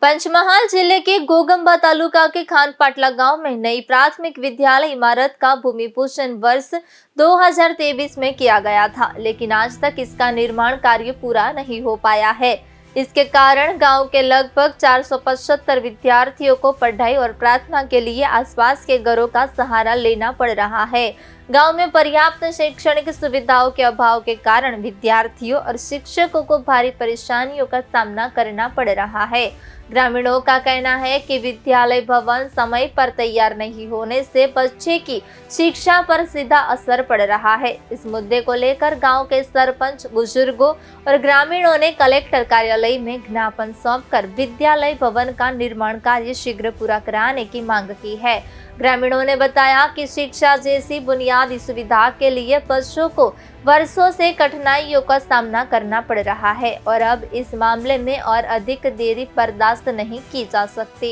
पंचमहाल जिले के गोगंबा तालुका के खानपाटला गांव में नई प्राथमिक विद्यालय इमारत का भूमि पूजन वर्ष 2023 में किया गया था, लेकिन आज तक इसका निर्माण कार्य पूरा नहीं हो पाया है। इसके कारण गांव के लगभग 475 विद्यार्थियों को पढ़ाई और प्रार्थना के लिए आसपास के घरों का सहारा लेना पड़ रहा है। गांव में पर्याप्त शैक्षणिक सुविधाओं के अभाव के कारण विद्यार्थियों और शिक्षकों को भारी परेशानियों का सामना करना पड़ रहा है। ग्रामीणों का कहना है कि विद्यालय भवन समय पर तैयार नहीं होने से बच्चे की शिक्षा पर सीधा असर पड़ रहा है। इस मुद्दे को लेकर गांव के सरपंच, बुजुर्गों और ग्रामीणों ने कलेक्टर कार्यालय में ज्ञापन सौंपकर विद्यालय भवन का निर्माण कार्य शीघ्र पूरा कराने की मांग की है। ग्रामीणों ने बताया कि शिक्षा जैसी बुनियादी सुविधा के लिए बच्चों को वर्षों से कठिनाइयों का सामना करना पड़ रहा है और अब इस मामले में और अधिक देरी बर्दाश्त नहीं की जा सकती।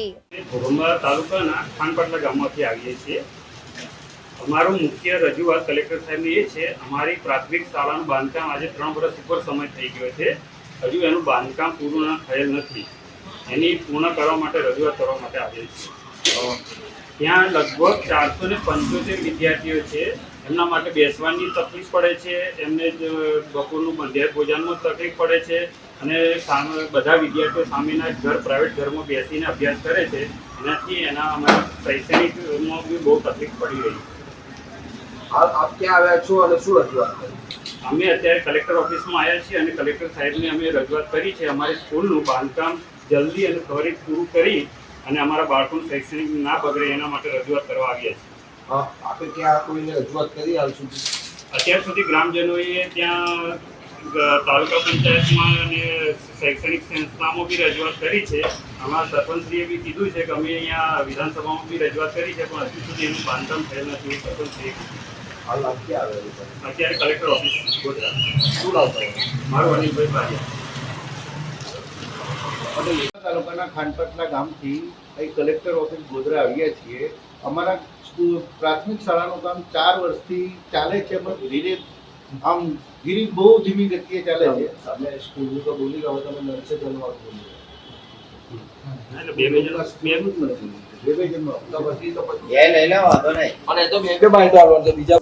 गोगंबा तालुकाना खानपाटला गाममांथी आવીએ છીએ। અમારો મુખ્ય રજૂઆત કલેક્ટર સાહેબને એ છે, અમારી પ્રાથમિક શાળાનું બાંધકામ આજે 3 વર્ષ ઉપર સમય થઈ ગયો છે, હજુ એનું બાંધકામ પૂર્ણ થયેલ નથી। એની પૂર્ણ કરવા માટે રજૂઆત કરવા માટે આવેલ છે। ત્યાં લગભગ 475 વિદ્યાર્થીઓ છે। એમના માટે બેસવાની તકલીફ પડે છે, એમને બપોરનું મધ્યાહન ભોજનમાં તકલીફ પડે છે અને બધા વિદ્યાર્થીઓ સામેના ઘર પ્રાઇવેટ ઘરમાં બેસીને અભ્યાસ કરે છે। એનાથી એના અમારા શૈક્ષણિકમાં બી બહુ તકલીફ પડી રહી છે। આપ ક્યાં આવ્યા છો અને શું રજૂઆત કરી? અમે અત્યારે કલેક્ટર ઓફિસમાં આવ્યા છીએ અને કલેક્ટર સાહેબને અમે રજૂઆત કરી છે અમારી સ્કૂલનું બાંધકામ જલ્દી અને ત્વરિત પૂરું કરી અને અમારા બાળકોનું શૈક્ષણિક ના બગડે એના માટે રજૂઆત કરવા આવ્યા છીએ। આપે ક્યાં કોઈને રજૂઆત કરી હાલ સુધી? અત્યાર સુધી ગ્રામજનોએ ત્યાં તાલુકા પંચાયતમાં અને શૈક્ષણિક સંસ્થામાં બી રજૂઆત કરી છે। અમારા સરપંચશ્રીએ બી કીધું છે કે અમે અહીંયા વિધાનસભામાં બી રજૂઆત કરી છે, પણ હજુ સુધી એનું બાંધકામ થયેલ નથી। સરપંચશ્રીએ હાલ આપ ક્યાં આવ્યા છો? અત્યારે કલેક્ટર ઓફિસ ગોધરા। શું નામ છે? મારું અનિલભાઈ બારિયા। તાલુકાના ખાનપાટલા ગામથી અહીં કલેક્ટર ઓફિસ ગોધરા આવ્યા છીએ। અમારા સ્કૂલ પ્રાથમિક શાળાનું કામ 4 વર્ષથી ચાલે છે, પણ આમ બહુ ધીમી ગતિએ ચાલે છે। તમે સ્કૂલનું તો બોલી ગયા, તમે નર્સે જન્મવાનું બોલી એટલે બે જન્મ તો પછી લઈ લો વાંધો નહીં, અને તો બે બાઈટ આવવાનું છે બીજા